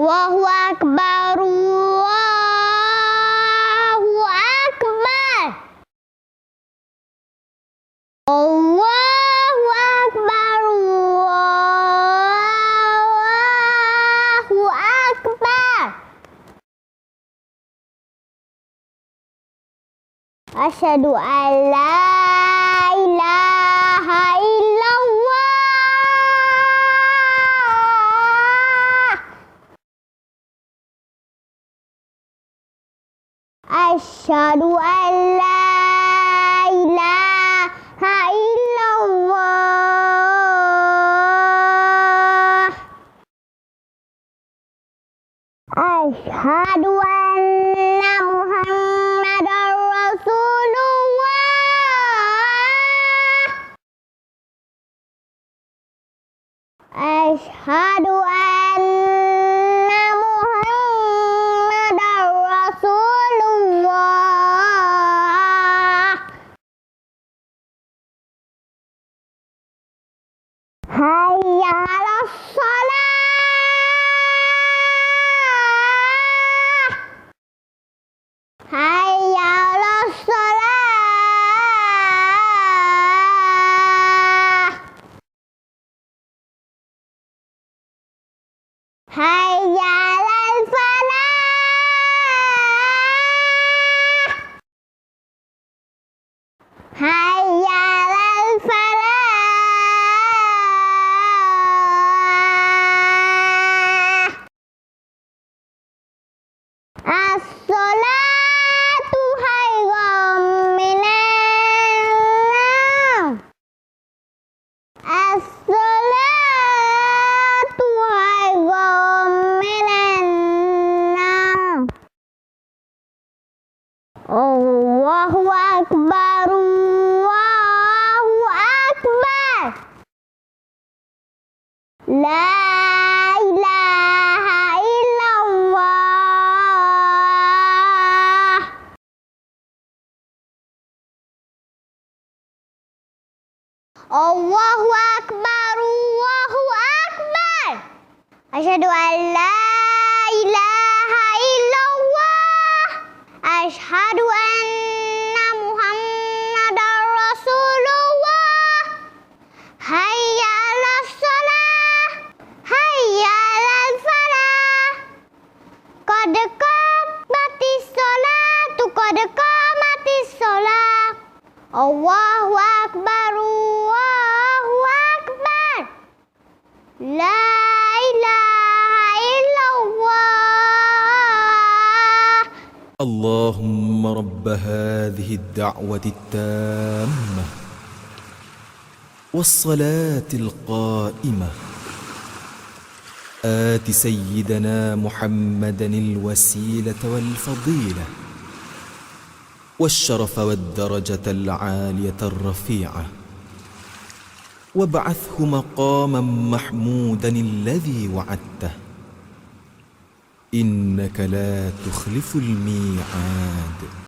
Allahu Akbar, Allahu Akbar. Allahu Akbar, Allahu Akbar. Asyhadu an la ilaha illallah. Asyhadu an la ilaha illallah. Asyhadu anna Muhammadar Rasulullah. Asyhadu anna Muhammadar Rasulullah. Hayya 'alas shalah. Hayya 'alas shalah. Hayya 'alal falah. Hayya 'alal falah. As-sholatu khairun minan naum. As-sholatu khairun minan naum. Allahu Akbar, Allahu Akbar. La ilaha illallah. Allahu Akbar, Allahu Akbar. Asyhadu an la ilaha illallah. Asyhadu anna Muhammadar Rasulullah. Hayya 'alas shalah. Hayya 'alal falah. Qad qamatis sholatu, qad qamatis sholah. Allahu Akbar, Allahu Akbar. La ilaha illallah. اللهم رب هذه الدعوة التامة والصلاة القائمة آت سيدنا محمدا الوسيلة والفضيلة والشرف والدرجة العالية الرفيعة وابعثه مقاما محمودا الذي وعدته إنك لا تخلف الميعاد.